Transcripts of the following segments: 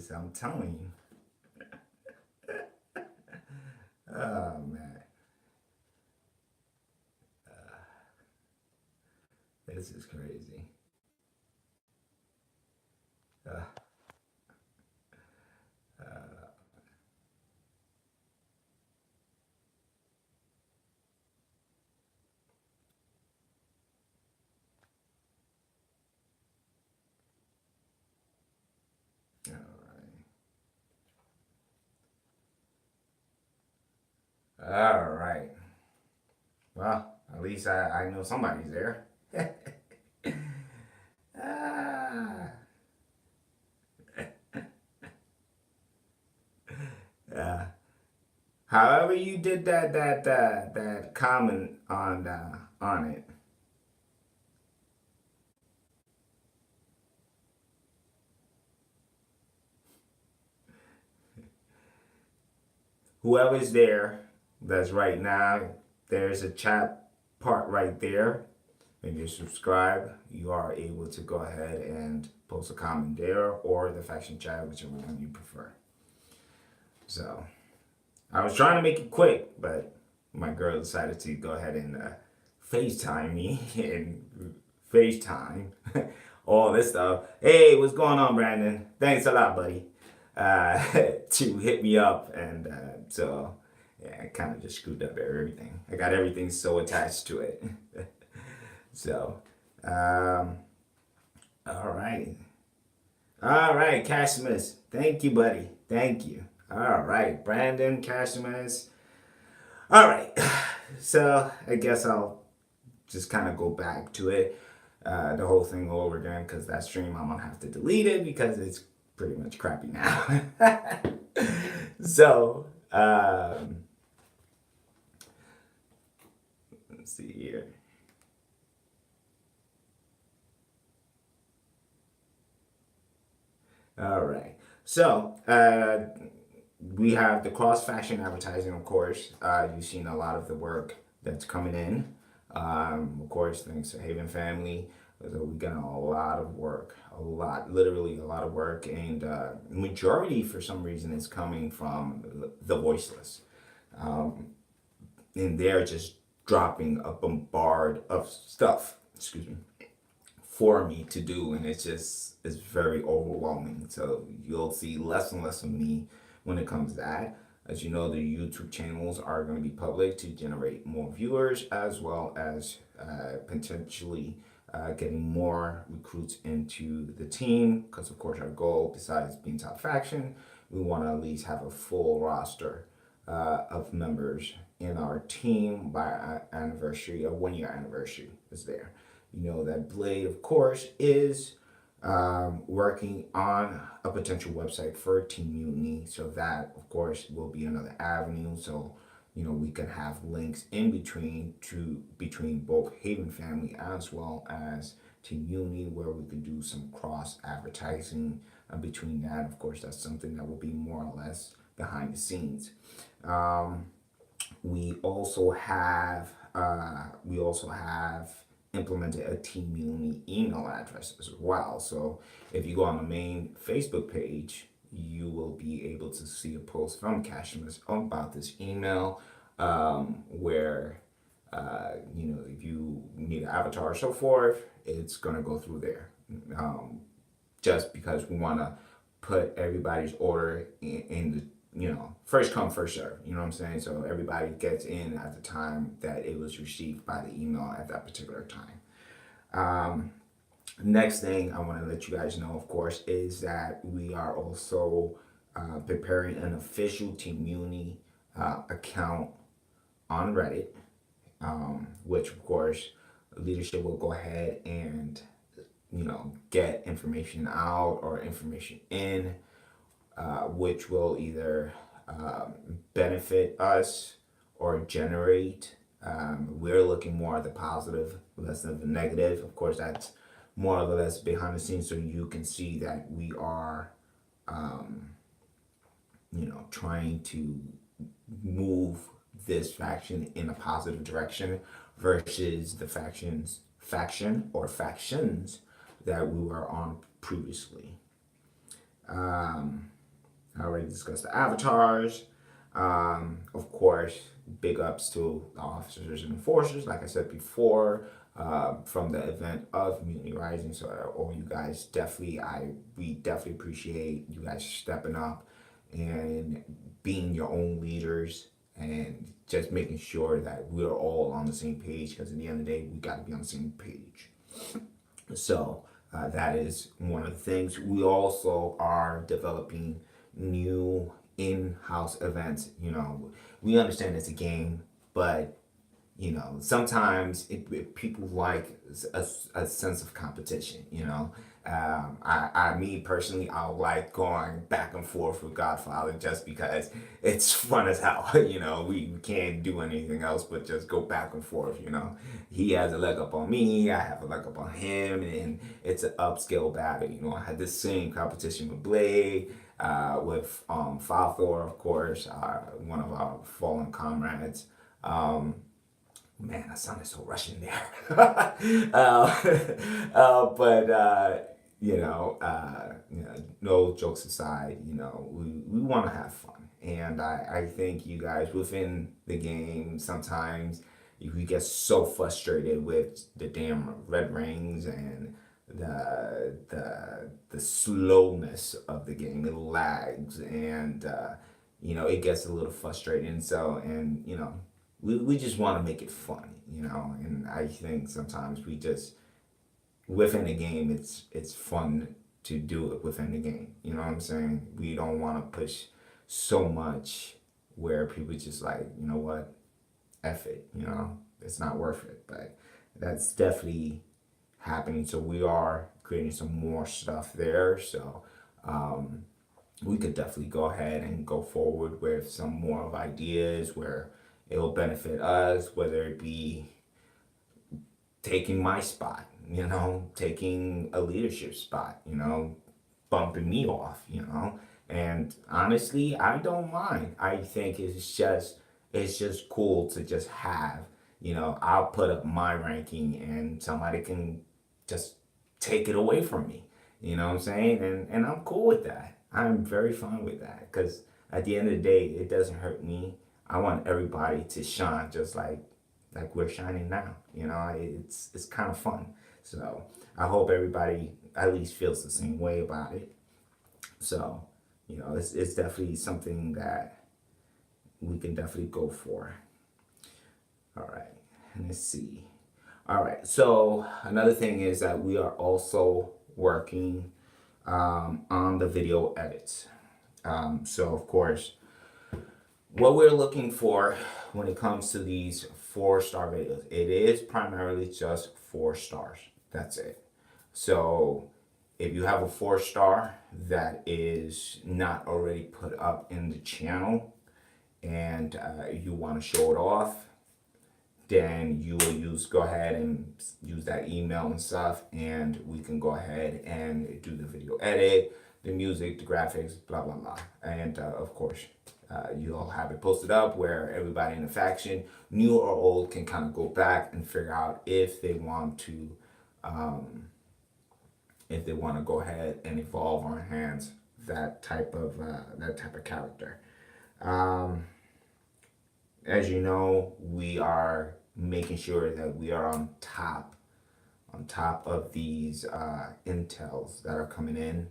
is. I'm telling you. Oh man, this is crazy. Uh, all right. All right. Well, at least I know somebody's there. Ah, uh, however you did that comment on it. Whoever's there, that's right now. There's a chat part right there. When you subscribe, you are able to go ahead and post a comment there or the faction chat, whichever one you prefer. So I was trying to make it quick, but my girl decided to go ahead and FaceTime me and FaceTime all this stuff. Hey, what's going on, Brandon? Thanks a lot, buddy, to hit me up. And so, yeah, I kind of just screwed up everything. I got everything so attached to it. So, um, all right. All right, Casimus. Thank you, buddy. Thank you. All right, Brandon Casimus. All right. So I guess I'll just kind of go back to it, the whole thing over again, because that stream I'm gonna have to delete it because it's pretty much crappy now. So let's see here. All right. So we have the cross faction advertising, of course. You've seen a lot of the work that's coming in. Of course, thanks to Haven Family. So we got a lot of work, a lot, literally a lot of work, and majority for some reason is coming from the voiceless, and they're just dropping a bombard of stuff. Excuse me, for me to do, and it's very overwhelming. So you'll see less and less of me when it comes to that. As you know, the YouTube channels are going to be public to generate more viewers, as well as potentially getting more recruits into the team. Because of course, our goal, besides being top faction, we want to at least have a full roster of members in our team by our anniversary, a 1 year anniversary is there. You know that Blade, of course, is working on a potential website for Team Mutiny. So that, of course, will be another avenue. So, you know, we can have links in between both Haven Family as well as Team Mutiny, where we can do some cross advertising between that. Of course, that's something that will be more or less behind the scenes. Um, we also have implemented a Team Mutiny email address as well. So if you go on the main Facebook page, you will be able to see a post from Cashimus about this email, where you know, if you need an avatar or so forth, it's gonna go through there. Um, just because we want to put everybody's order in the, you know, first come first serve, you know what I'm saying? So everybody gets in at the time that it was received by the email at that particular time. um, Next thing I want to let you guys know, of course, is that we are also preparing an official Team Muni account on Reddit, which of course leadership will go ahead and, you know, get information out or information in, which will either benefit us or generate. We're looking more at the positive, less than the negative. Of course, that's more or less behind the scenes, so you can see that we are, you know, trying to move this faction in a positive direction versus the faction or factions that we were on previously. I already discussed the avatars. Of course, big ups to the officers and enforcers, like I said before, from the event of Mutiny Rising. So, all you guys definitely, we definitely appreciate you guys stepping up and being your own leaders and just making sure that we're all on the same page. Because at the end of the day, we got to be on the same page. So that is one of the things. We also are developing new in-house events. We understand it's a game, but sometimes people like a sense of competition. Me personally, I like going back and forth with Godfather just because it's fun as hell. We can't do anything else but just go back and forth. He has a leg up on me, I have a leg up on him, and it's an upscale battle. I had this same competition with Blade, with Falthor, of course, one of our fallen comrades. Man, that sounded so Russian there. But no jokes aside, we want to have fun, and I think you guys within the game sometimes we get so frustrated with the damn red rings and the slowness of the game. It lags, and it gets a little frustrating. So, and we just want to make it fun, and I think sometimes we just within the game it's fun to do it within the game. You know what I'm saying? We don't want to push so much where people just like, you know what, F it, it's not worth it. But that's definitely happening. So we are creating some more stuff there. So we could definitely go ahead and go forward with some more of ideas where it will benefit us, whether it be taking my spot, taking a leadership spot, bumping me off, And honestly, I don't mind. I think it's just cool to just have, I'll put up my ranking and somebody can just take it away from me. You know what I'm saying? And I'm cool with that. I'm very fine with that because at the end of the day, it doesn't hurt me. I want everybody to shine just like we're shining now. It's kind of fun. So I hope everybody at least feels the same way about it. So it's definitely something that we can definitely go for. All right, let's see. All right, so another thing is that we are also working on the video edits. So of course, what we're looking for when it comes to these 4-star videos, it is primarily just 4 stars. That's it. So if you have a 4-star that is not already put up in the channel and you want to show it off, then you will go ahead and use that email and stuff, and we can go ahead and do the video edit, the music, the graphics, blah blah blah. And of course, you'll have it posted up where everybody in the faction, new or old, can kind of go back and figure out if they want to go ahead and evolve or enhance that type of character. As you know, we are making sure that we are on top of these intels that are coming in.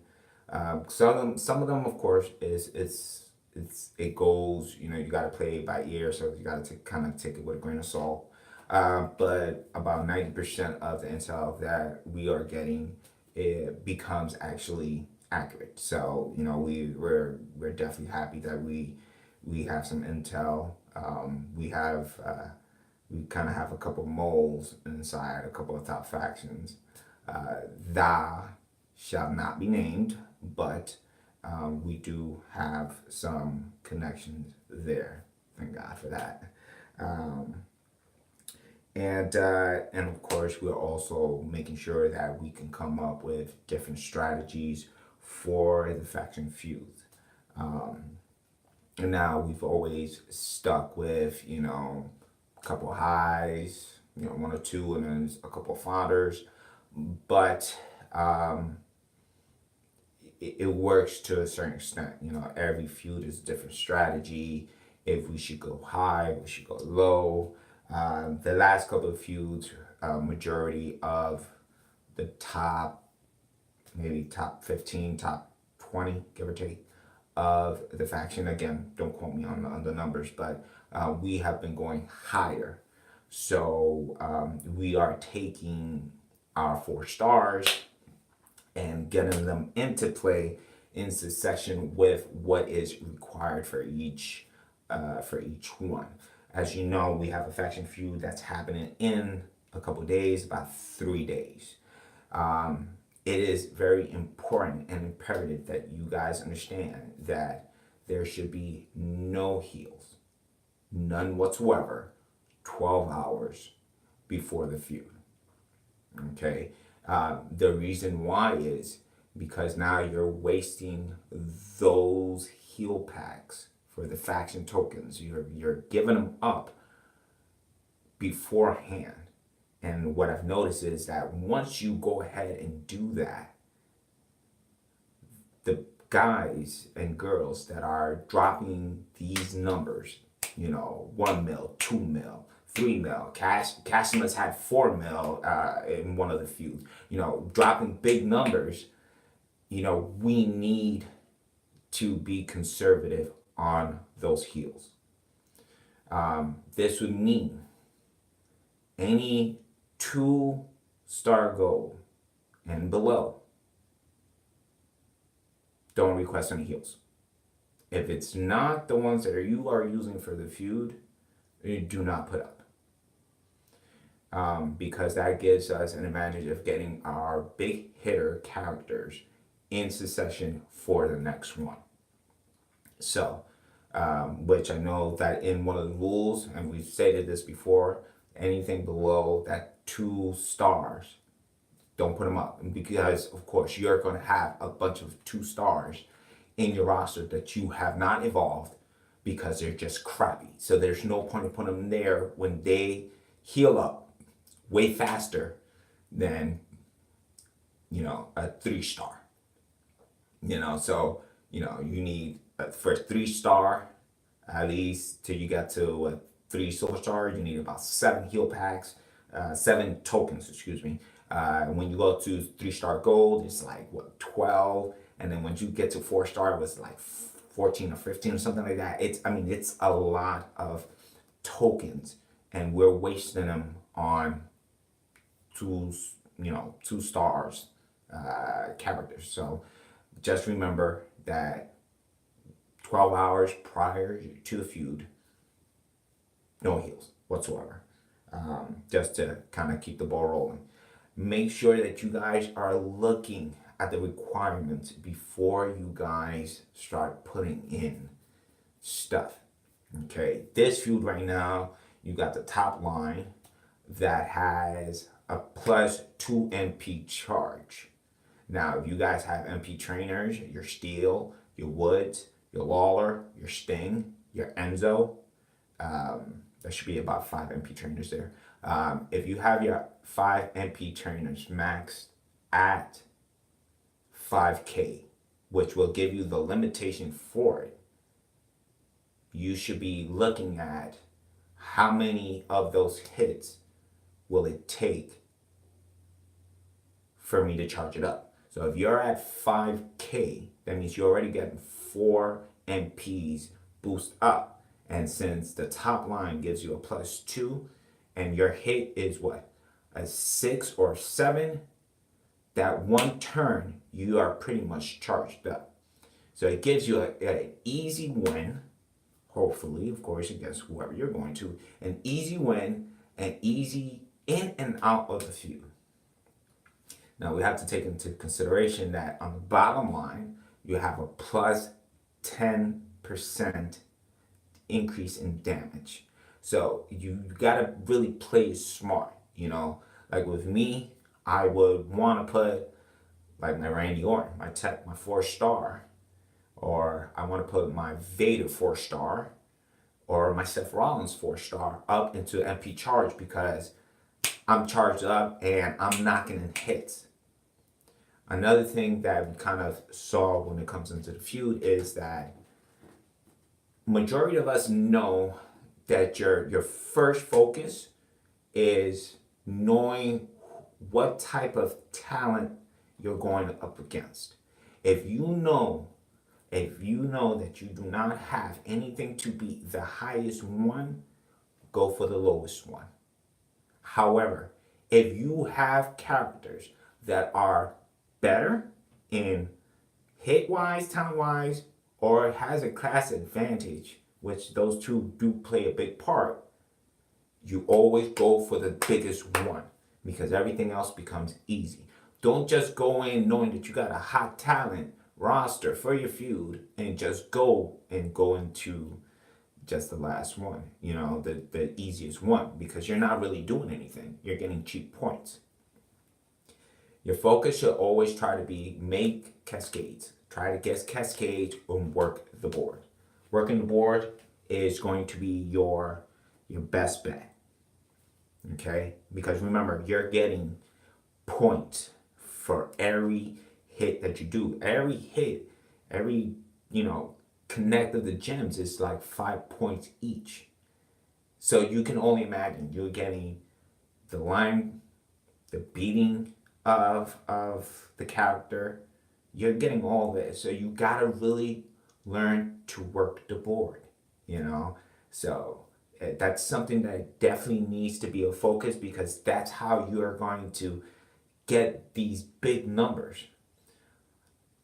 Some of them, of course, it goes. You got to play it by ear, so you got to kind of take it with a grain of salt. But about 90% of the intel that we are getting, it becomes actually accurate. So we're definitely happy that we have some intel. We kind of have a couple moles inside a couple of top factions. Thou shall not be named, but we do have some connections there. Thank God for that. And of course, we're also making sure that we can come up with different strategies for the faction feuds. And now we've always stuck with, a couple highs, 1 or 2, and then a couple of fodders. But it works to a certain extent. You know, every feud is a different strategy. If we should go high, we should go low. The last couple of feuds, majority of the top, maybe top 15, top 20, give or take, of the faction. Again, don't quote me on the numbers, but we have been going higher. So we are taking our 4 stars and getting them into play in succession with what is required for each one. As you know, we have a faction feud that's happening in a couple days, about 3 days. It is very important and imperative that you guys understand that there should be no heals, none whatsoever, 12 hours before the feud. Okay? The reason why is because now you're wasting those heal packs for the faction tokens. You're giving them up beforehand. And what I've noticed is that once you go ahead and do that, the guys and girls that are dropping these numbers, 1 mil, 2 mil, 3 mil, Casimus had 4 mil in one of the feuds, dropping big numbers, we need to be conservative on those heals. This would mean any 2-star gold and below, don't request any heals. If it's not the ones that you are using for the feud, you do not put up. Because that gives us an advantage of getting our big hitter characters in succession for the next one. So, which I know that in one of the rules, and we've stated this before, anything below that 2 stars, don't put them up. Because, of course, you're going to have a bunch of 2 stars in your roster that you have not evolved because they're just crappy. So there's no point in putting them there when they heal up way faster than, a 3-star. So, you need for a 3-star, at least till you get to a 3 silver stars, you need about 7 heal packs, 7 tokens, excuse me. When you go to 3-star gold, it's like 12, and then once you get to 4-star, it's like 14 or 15 or something like that. It's a lot of tokens, and we're wasting them on 2 stars characters. So just remember that 12 hours prior to the feud, no heals whatsoever. Just to kind of keep the ball rolling. Make sure that you guys are looking at the requirements before you guys start putting in stuff. Okay, this feud right now, you got the top line that has a plus 2 MP charge. Now, if you guys have MP trainers, your Steel, your Woods, your Lawler, your Sting, your Enzo, there should be about 5 MP trainers there. If you have your 5 MP trainers maxed at 5K, which will give you the limitation for it, you should be looking at how many of those hits will it take for me to charge it up. So if you're at 5K, that means you're already getting 4 MPs boost up. And since the top line gives you a plus 2, and your hit is what? A 6 or 7, that one turn, you are pretty much charged up. So it gives you an easy win, hopefully, of course, against whoever you're going to. An easy win, and easy in and out of the feud. Now, we have to take into consideration that on the bottom line, you have a plus 10% increase in damage. So you gotta really play smart, Like with me, I would want to put like my Randy Orton, my tech, my 4-star, or I want to put my Vader 4-star, or my Seth Rollins 4-star up into MP charge because I'm charged up and I'm knocking in hits. Another thing that we kind of saw when it comes into the feud is that majority of us know that your first focus is knowing what type of talent you're going up against. If you know, if you know that you do not have anything to beat the highest one, go for the lowest one. However, if you have characters that are better in hit wise, talent wise, or has a class advantage, which those two do play a big part, you always go for the biggest one because everything else becomes easy. Don't just go in knowing that you got a hot talent roster for your feud and just go into just the last one, the easiest one, because you're not really doing anything. You're getting cheap points. Your focus should always try to be make cascades. Try to guess cascades and work the board. Working the board is going to be your best bet. Okay? Because remember, you're getting points for every hit that you do. Every hit, every, connect of the gems is like 5 points each. So you can only imagine you're getting the line, the beating of the character. You're getting all this. So you gotta really learn to work the board, So that's something that definitely needs to be a focus because that's how you are going to get these big numbers.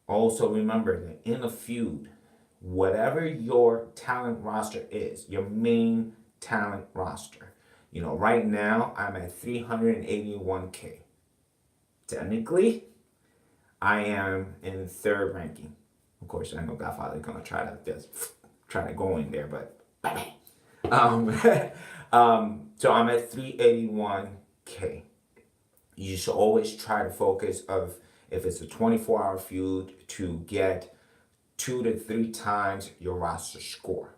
Also remember that in a feud, whatever your talent roster is, your main talent roster, right now I'm at 381K. Technically, I am in third ranking. Of course, I know Godfather's gonna try to go in there, but so I'm at 381K. You should always try to focus of if it's a 24-hour feud to get 2 to 3 times your roster score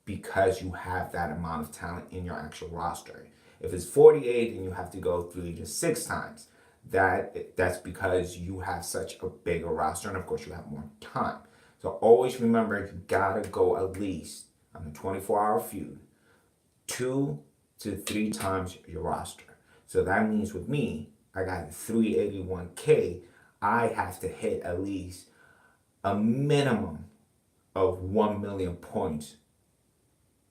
because you have that amount of talent in your actual roster. If it's 48 and you have to go 3 to 6 times, that's because you have such a bigger roster and of course you have more time. So always remember you gotta go at least on a 24-hour feud 2 to 3 times your roster. So that means with me, I got 381K. I have to hit at least a minimum of 1 million points.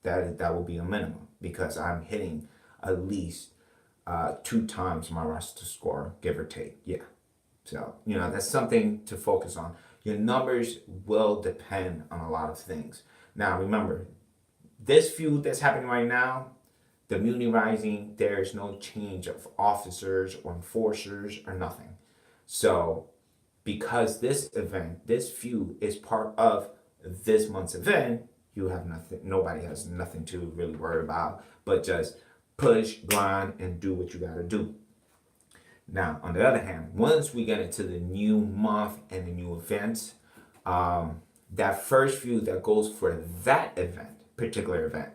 That will be a minimum because I'm hitting at least 2 times my roster score, give or take. Yeah. So, that's something to focus on. Your numbers will depend on a lot of things. Now, remember, this feud that's happening right now, the Mutiny Rising, there's no change of officers or enforcers or nothing. So, because this event, this feud is part of this month's event, you have nothing, nobody has nothing to really worry about, but just push, grind, and do what you gotta do. Now, on the other hand, once we get into the new month and the new events, that first feud that goes for that particular event,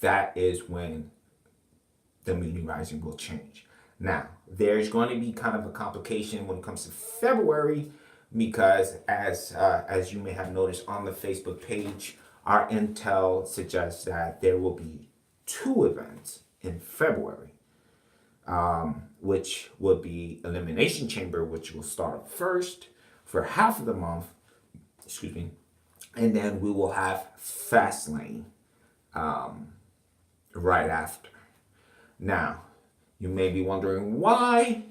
that is when the Mutiny Rising will change. Now, there's going to be kind of a complication when it comes to February because as you may have noticed on the Facebook page, our intel suggests that there will be 2 events in February, which will be Elimination Chamber, which will start first for half of the month, and then we will have Fastlane right after. Now, you may be wondering why,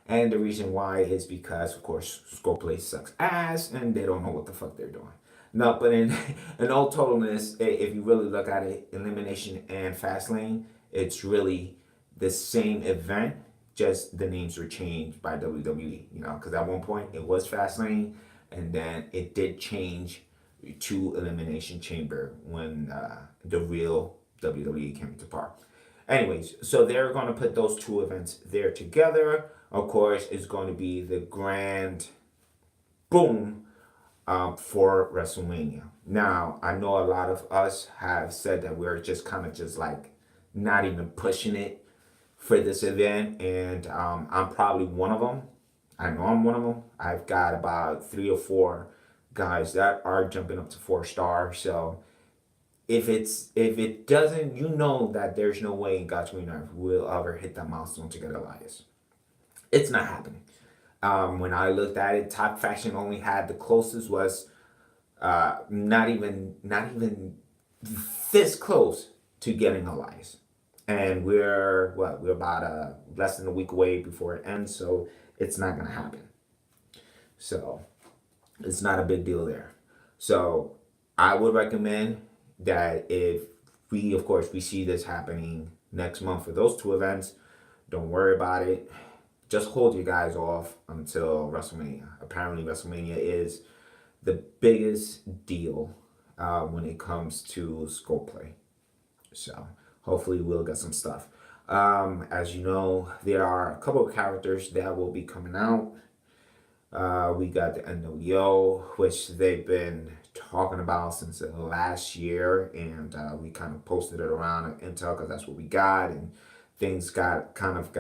and the reason why is because, of course, Scoreplay sucks ass, and they don't know what the fuck they're doing. No, but in all totalness, if you really look at it, Elimination and Fastlane, it's really the same event, just the names were changed by WWE, because at one point it was Fastlane, and then it did change to Elimination Chamber when the real WWE came to power. Anyways, so they're going to put those 2 events there together. Of course, it's going to be the grand boom for WrestleMania. Now, I know a lot of us have said that we're just kind of just like not even pushing it for this event, and I'm probably one of them. I know I'm one of them. I've got about 3 or 4 guys that are jumping up to 4 star. So if it doesn't, you know that there's no way God's Green Earth will ever hit that milestone to get Elias. It's not happening. When I looked at it, Top Faction only had the closest was not even this close to getting Elias, and we're about less than a week away before it ends, so it's not gonna happen. So it's not a big deal there. So I would recommend that if we, of course, we see this happening next month for those 2 events, don't worry about it. Just hold you guys off until WrestleMania. Apparently, WrestleMania is the biggest deal when it comes to scope play. So hopefully we'll get some stuff. As you know, there are a couple of characters that will be coming out. We got the NWO, which they've been talking about since last year, and we kind of posted it around at Intel because that's what we got, and things kind of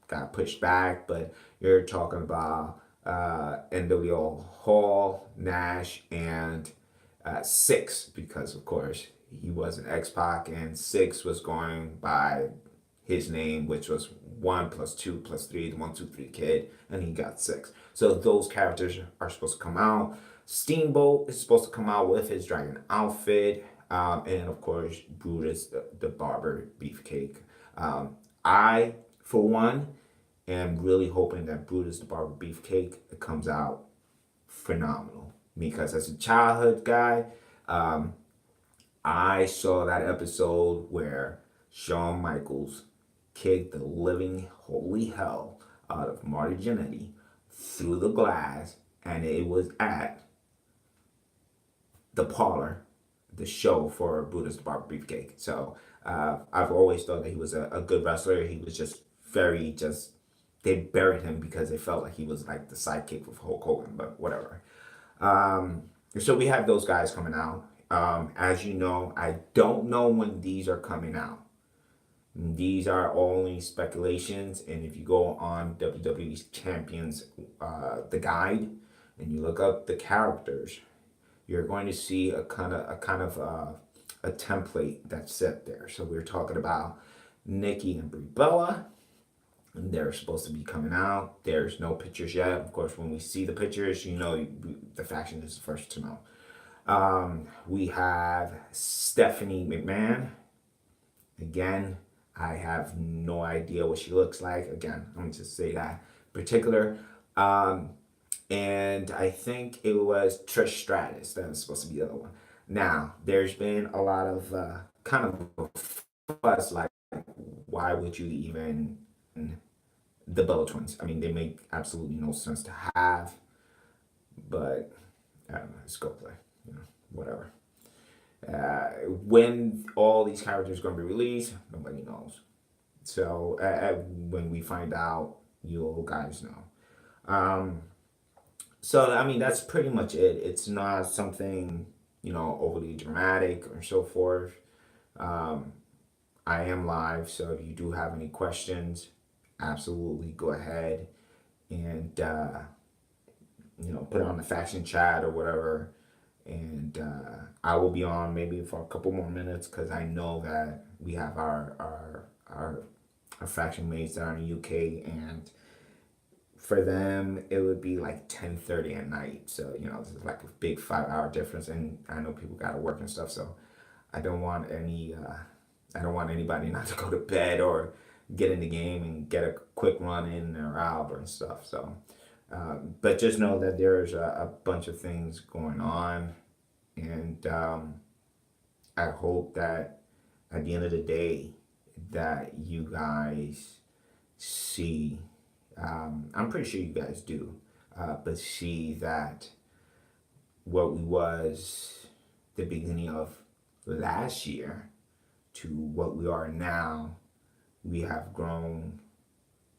got pushed back. But you're talking about NWO Hall, Nash, and Six, because of course he was an X-Pac, and Six was going by his name, which was 1+2+3, the 1, 2, 3 kid, and he got Six. So those characters are supposed to come out. Steamboat is supposed to come out with his dragon outfit, and of course Brutus the Barber Beefcake. I, for one, am really hoping that Brutus the Barber Beefcake comes out phenomenal, because as a childhood guy, I saw that episode where Shawn Michaels kicked the living holy hell out of Marty Jannetty through the glass, and it was at the parlor, the show for Brutus the Barber Beefcake. So I've always thought that he was a good wrestler. He was just they buried him because they felt like he was like the sidekick of Hulk Hogan, but whatever. So we have those guys coming out. As you know, I don't know when these are coming out. These are only speculations, and if you go on WWE's Champions, the guide, and you look up the characters, you're going to see a template that's set there. So we're talking about Nikki and Brie Bella, and they're supposed to be coming out. There's no pictures yet. Of course, when we see the pictures, you know the faction is the first to know. We have Stephanie McMahon. Again, I have no idea what she looks like. Again, I'm going to just say that particular. And I think it was Trish Stratus that was supposed to be the other one. Now, there's been a lot of kind of fuss, like, why would you even the Bella Twins? I mean, they make absolutely no sense to have, but I don't know, it's go play, whatever. When all these characters are going to be released, nobody knows. So when we find out, you guys know. So I mean, that's pretty much it. It's not something overly dramatic or so forth. I am live, so if you do have any questions, absolutely go ahead and put it on the faction chat or whatever, and I will be on maybe for a couple more minutes because I know that we have our faction mates that are in the UK, and for them it would be like 10:30 at night. So this is like a big 5-hour difference, and I know people got to work and stuff. So I don't want anybody not to go to bed or get in the game and get a quick run in or out and stuff. So, but just know that there's a bunch of things going on, and I hope that at the end of the day that you guys see. I'm pretty sure you guys do, but see that what we was the beginning of last year to what we are now, we have grown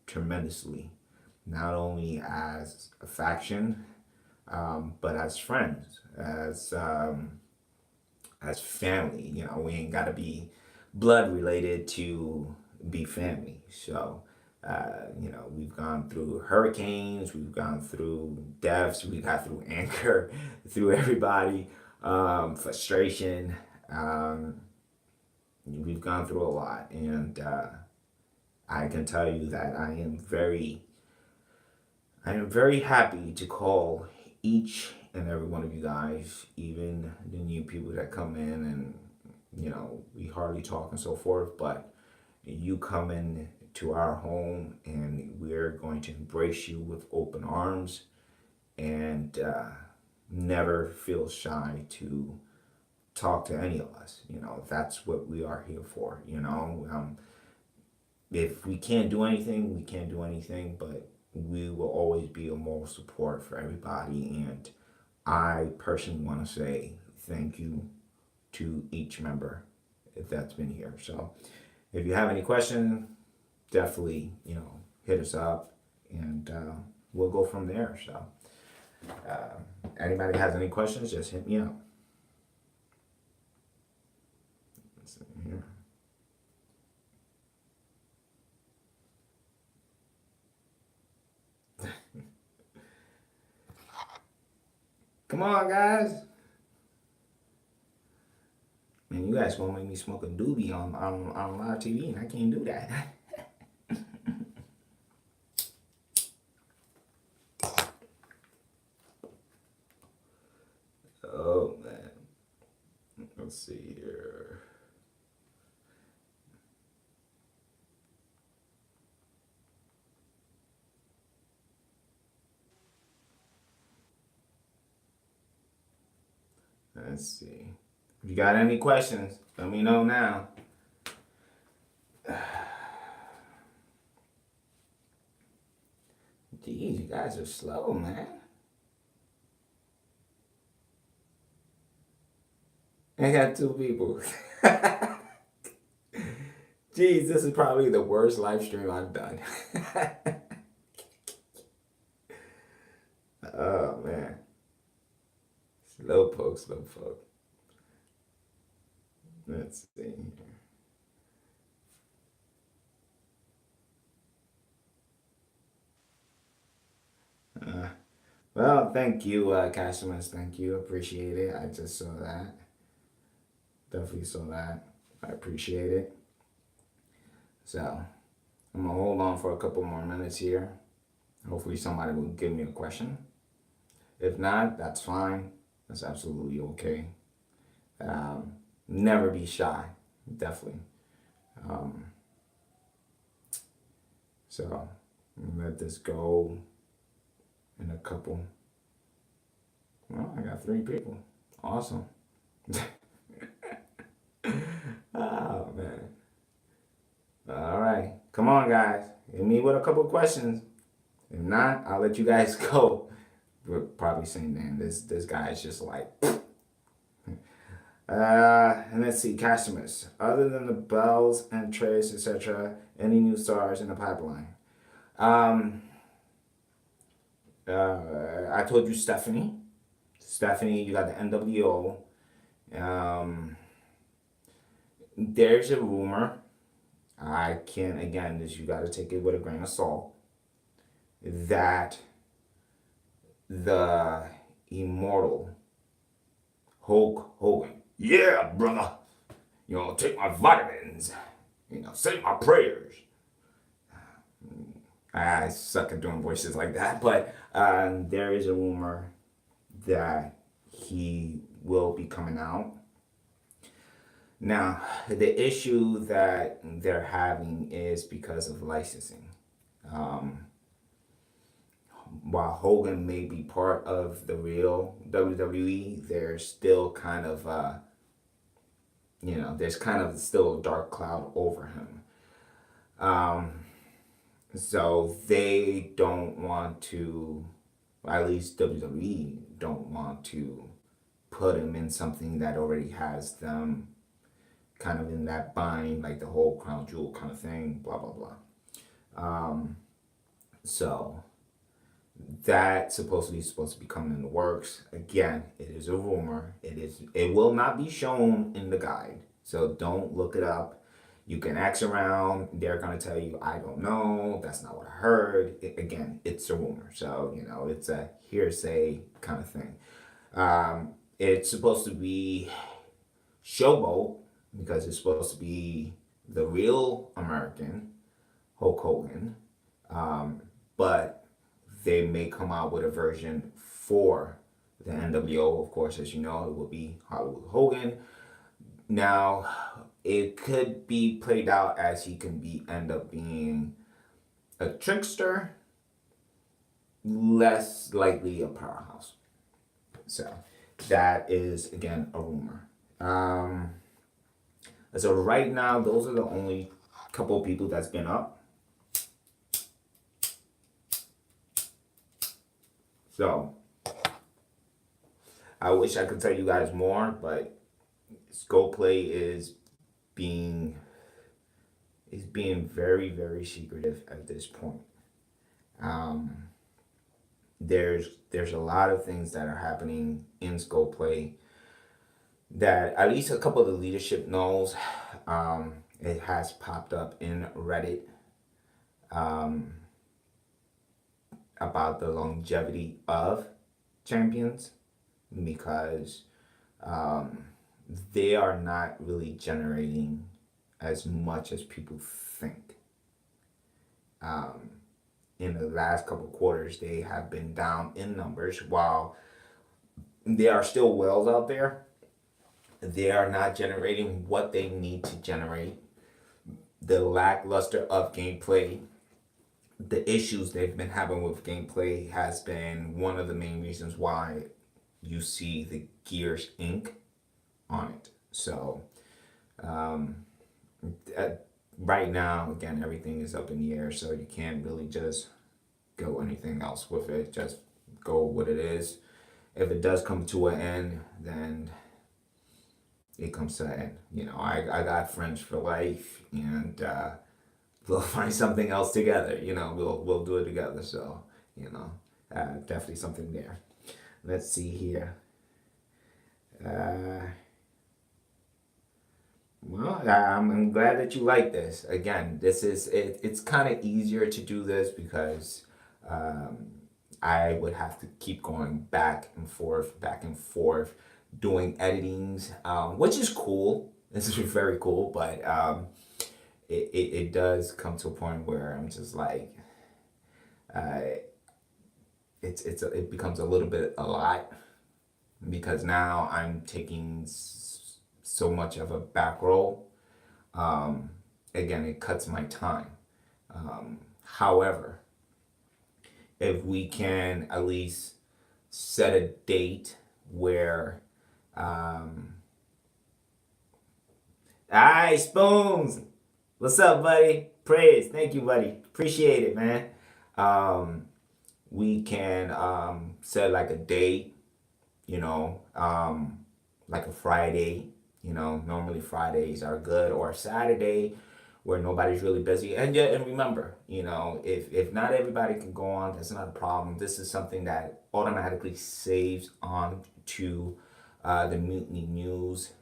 tremendously, not only as a faction, but as friends, as family. We ain't gotta be blood related to be family. So We've gone through hurricanes, we've gone through deaths, we got through anger, through everybody, frustration. Um, we've gone through a lot, and I can tell you that I am very happy to call each and every one of you guys, even the new people that come in and we hardly talk and so forth, but you come in to our home and we're going to embrace you with open arms and never feel shy to talk to any of us. That's what we are here for. If we can't do anything, we can't do anything, but we will always be a moral support for everybody. And I personally want to say thank you to each member that's been here. So if you have any questions, definitely, hit us up and we'll go from there. So anybody has any questions, just hit me up. Let's see here. Come on, guys. Man, you guys gonna make me smoke a doobie on live TV, and I can't do that. Oh man, let's see here. Let's see. If you got any questions, let me know now. Jeez, you guys are slow, man. I got two people. Jeez, this is probably the worst live stream I've done. Oh, man. Slow poke, slow poke. Let's see here. Well, thank you, customers. Thank you. Appreciate it. I just saw that. Definitely saw that. I appreciate it. So, I'm going to hold on for a couple more minutes here. Hopefully somebody will give me a question. If not, that's fine. That's absolutely okay. Never be shy. Definitely. So, let this go in a couple. Well, I got 3 people. Awesome. Oh, man. All right. Come on, guys. Hit me with a couple questions. If not, I'll let you guys go. We're probably saying, man, this guy is just like... and let's see, customers. Other than the bells and trays, etc., any new stars in the pipeline? I told you Stephanie. Stephanie, you got the NWO. There's a rumor. I can't, again, this you got to take it with a grain of salt, that the immortal Hulk Hogan, yeah, brother, take my vitamins, say my prayers. I suck at doing voices like that, but there is a rumor that he will be coming out. Now, the issue that they're having is because of licensing. While Hogan may be part of the real WWE, there's still kind of, there's kind of still a dark cloud over him. So they don't want to, at least WWE don't want to put him in something that already has them kind of in that bind, like the whole crown jewel kind of thing, blah, blah, blah. So that's supposed to be coming in the works. Again, it is a rumor. It will not be shown in the guide. So don't look it up. You can ask around. They're going to tell you, I don't know. That's not what I heard. Again, it's a rumor. So, it's a hearsay kind of thing. It's supposed to be showboat because it's supposed to be the real American Hulk Hogan. But they may come out with a version for the NWO. Of course, as you know, it will be Hollywood Hogan. Now, it could be played out as he can end up being a trickster, less likely a powerhouse. So that is again a rumor. So right now, those are the only couple of people that's been up. So I wish I could tell you guys more, but Play is being very, very secretive at this point. There's a lot of things that are happening in Play that at least a couple of the leadership knows. It has popped up in Reddit about the longevity of champions because they are not really generating as much as people think. In the last couple of quarters, they have been down in numbers. While there are still whales out there, they are not generating what they need to generate. The lackluster of gameplay, the issues they've been having with gameplay has been one of the main reasons why you see the Gears Inc. on it. So right now, again, everything is up in the air, so you can't really just go anything else with it. Just go what it is. If it does come to an end, then it comes to an end. I got friends for life, and we'll find something else together. We'll do it together. So definitely something there. Let's see here. Well, I'm glad that you like this. Again, this is it's kind of easier to do this because I would have to keep going back and forth, doing editings, which is cool. This is very cool, but it does come to a point where I'm just like, it becomes a little bit a lot because now I'm taking so much of a back roll. Again, it cuts my time. However, if we can at least set a date where Alright, Spoons. What's up, buddy? Praise. Thank you, buddy. Appreciate it, man. We can set like a date, like a Friday. Normally Fridays are good, or a Saturday where nobody's really busy. And remember, if not everybody can go on, that's not a problem. This is something that automatically saves on to the Mutiny News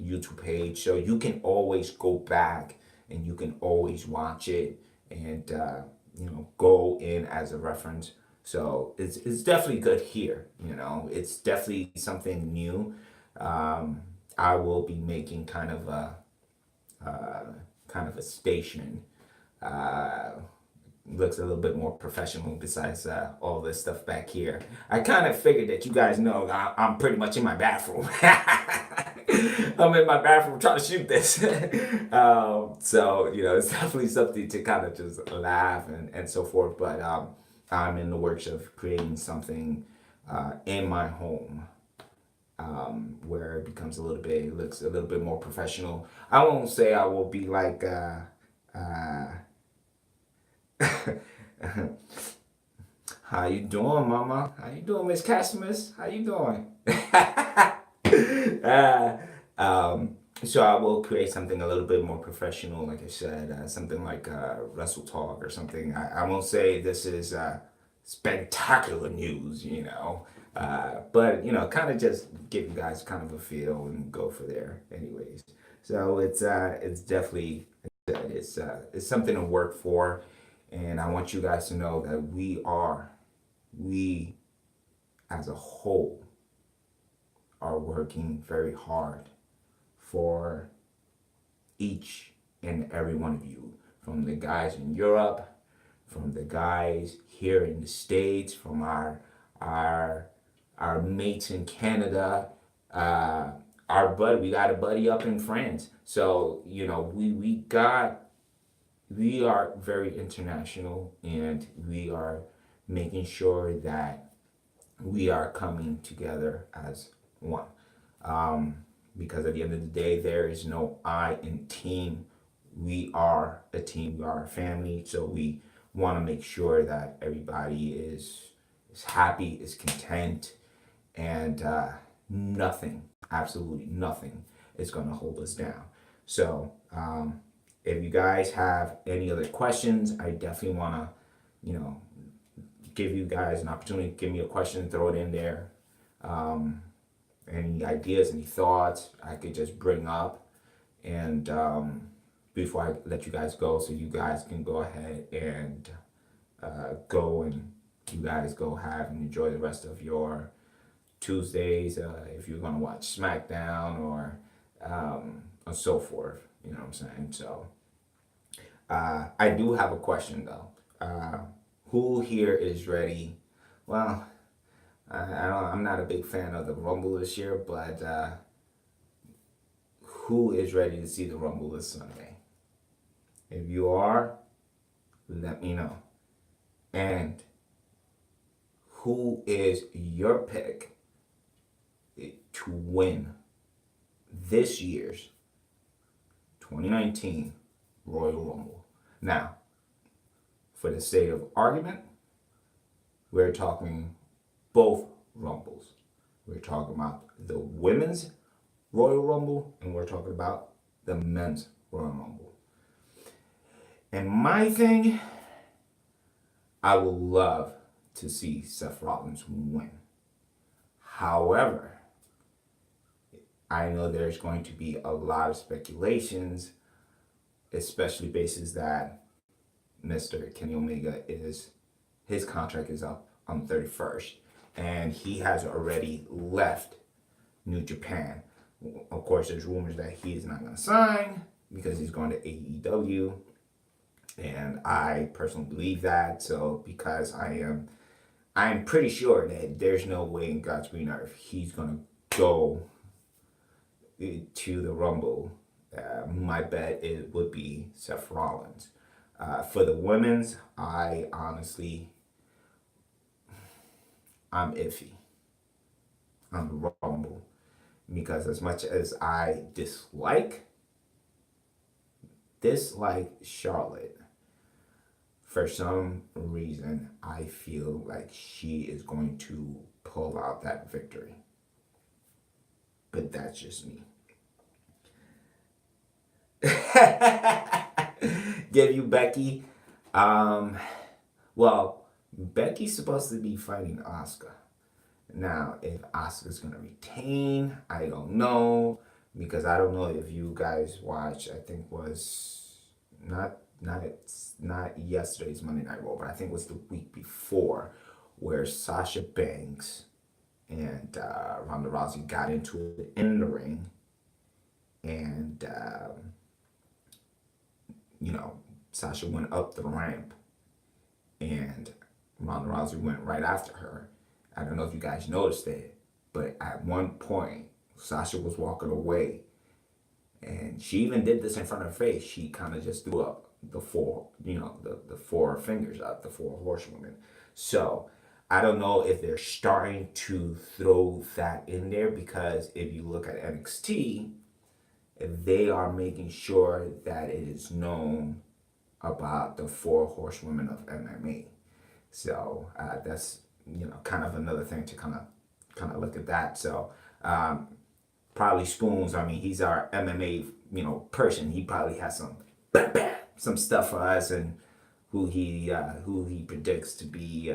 YouTube page, so you can always go back and you can always watch it and go in as a reference. So it's definitely good here. It's definitely something new. I will be making kind of a station. Looks a little bit more professional besides all this stuff back here. I kind of figured that you guys know I'm pretty much in my bathroom. I'm in my bathroom trying to shoot this. So, it's definitely something to kind of just laugh and so forth. But I'm in the works of creating something in my home where it becomes looks a little bit more professional. I won't say I will be like, how you doing, Mama? How you doing, Miss Casimus? How you doing? So I will create something a little bit more professional, like I said, something like Wrestle Talk or something. I won't say this is spectacular news, but kind of just give you guys kind of a feel and go for there, anyways. So it's definitely it's something to work for, and I want you guys to know that we as a whole are working very hard for each and every one of you, from the guys in Europe, from the guys here in the States, from our our mates in Canada, uh, we got a buddy up in France. So you know we are very international, and we are making sure that we are coming together as one. Um, because at the end of the day, there is no I in team. We are a team. We are a family. So we want to make sure that everybody is happy, is content, and nothing, absolutely nothing, is going to hold us down. So if you guys have any other questions, I definitely want to, you know, give you guys an opportunity. Give me a question, throw it in there. Um, any ideas, any thoughts I could just bring up, and before I let you guys go, so you guys can go ahead and go and you guys go have and enjoy the rest of your Tuesdays. If you're gonna watch SmackDown or so forth, you know what I'm saying. So I do have a question though. Who here is ready? Well, I'm not a big fan of the Rumble this year, but who is ready to see the Rumble this Sunday? If you are, let me know. And who is your pick to win this year's 2019 Royal Rumble? Now, for the sake of argument, we're talking both Rumbles. We're talking about the women's Royal Rumble, and we're talking about the men's Royal Rumble. And my thing, I would love to see Seth Rollins win. However, I know there's going to be a lot of speculations, especially basis that Mr. Kenny Omega his contract is up on the 31st, and he has already left New Japan. Of course, there's rumors that he is not going to sign because he's going to AEW, and I personally believe that. So because I'm pretty sure that there's no way in God's green earth he's going to go to the Rumble. My bet would be Seth Rollins. For the women's, I'm iffy on the Rumble, because as much as I dislike Charlotte, for some reason I feel like she is going to pull out that victory. But that's just me. Give you Becky. Well, Becky's supposed to be fighting Asuka. Now, if Asuka's gonna retain, I don't know, because I don't know if you guys watched. I think was not yesterday's Monday Night Raw, but I think it was the week before, where Sasha Banks and Ronda Rousey got into it in the ring, and Sasha went up the ramp, and Ronda Rousey went right after her. I don't know if you guys noticed it, but at one point, Sasha was walking away, and she even did this in front of her face. She kind of just threw up the four, the four fingers up, the four horsewomen. So I don't know if they're starting to throw that in there, because if you look at NXT, they are making sure that it is known about the four horsewomen of MMA. So that's kind of another thing to kind of look at that. So probably Spoons. I mean, he's our MMA person. He probably has some stuff for us, and who he predicts to be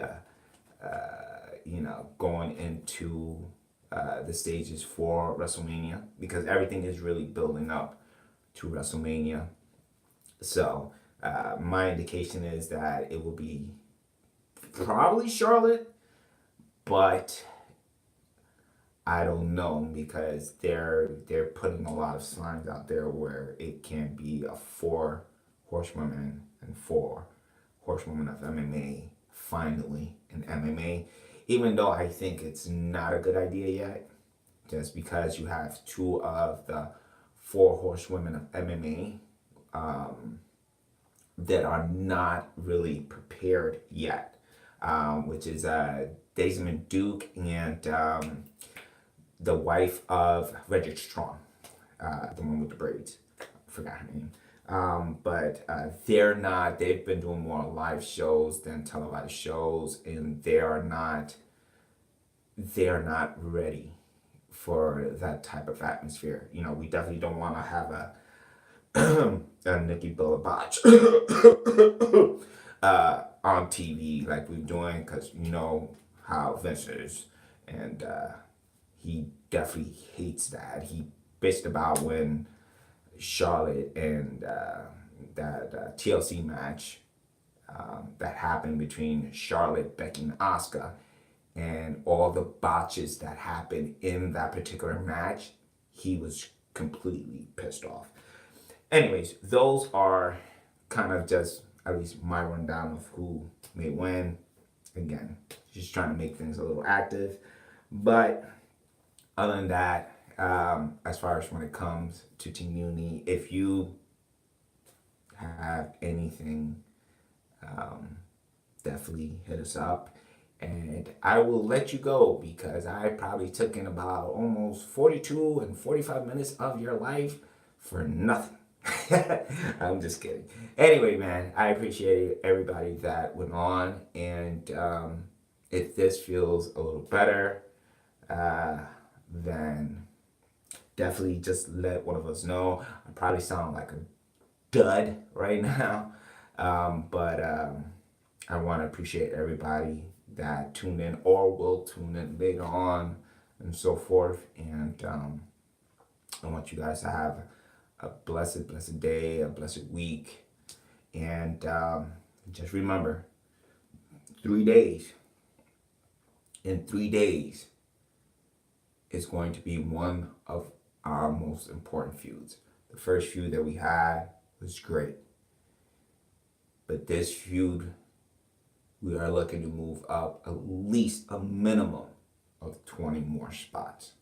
going into the stages for WrestleMania, because everything is really building up to WrestleMania. So my indication is that it will be probably Charlotte, but I don't know because they're putting a lot of signs out there where it can be a four horsewomen and four horsewomen of MMA finally in MMA. Even though I think it's not a good idea yet, just because you have two of the four horsewomen of MMA that are not really prepared yet, which is Daisy Duke and the wife of Reggie Strong, the one with the braids. I forgot her name. But they're not, they've been doing more live shows than televised shows, and they're not ready for that type of atmosphere. You know, we definitely don't want to have a Nikki Bella Botch on TV like we're doing, because you know how Vince is, and he definitely hates that. He bitched about when Charlotte and that TLC match that happened between Charlotte, Becky, and Asuka, and all the botches that happened in that particular match. He was completely pissed off. Anyways, those are kind of just at least my rundown of who may win. Again, just trying to make things a little active. But other than that, as far as when it comes to Team Uni, if you have anything, definitely hit us up. And I will let you go because I probably took in about almost 42 and 45 minutes of your life for nothing. I'm just kidding. Anyway, man, I appreciate everybody that went on. And if this feels a little better, then definitely just let one of us know. I probably sound like a dud right now. But I want to appreciate everybody that tuned in or will tune in later on and so forth. And I want you guys to have a blessed day, a blessed week. And just remember, 3 days. In 3 days is going to be one of our most important feuds. The first feud that we had was great. But this feud, we are looking to move up at least a minimum of 20 more spots.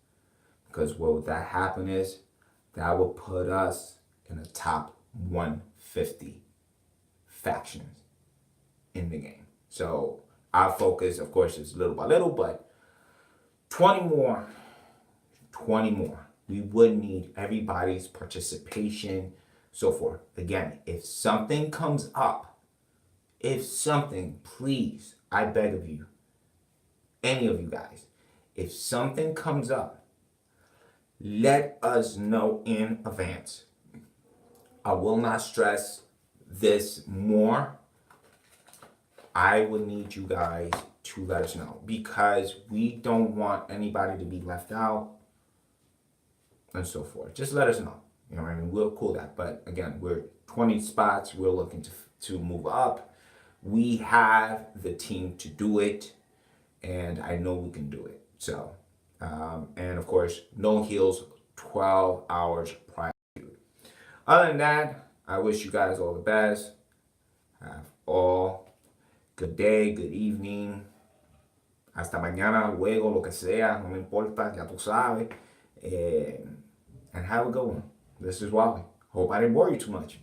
Because what would that happen is, that will put us in the top 150 factions in the game. So our focus, of course, is little by little, but 20 more. We would need everybody's participation, so forth. Again, if something comes up, please, I beg of you, any of you guys, if something comes up, let us know in advance. I will not stress this more. I will need you guys to let us know because we don't want anybody to be left out and so forth. Just let us know. You know what I mean? We'll cool that. But again, we're 20 spots. We're looking to move up. We have the team to do it, and I know we can do it. So, and of course, no heels 12 hours prior. Other than that, I wish you guys all the best. Have all good day, good evening. Hasta mañana, luego, lo que sea, no me importa, ya tú sabes. And have a good one. This is Wally. Hope I didn't bore you too much.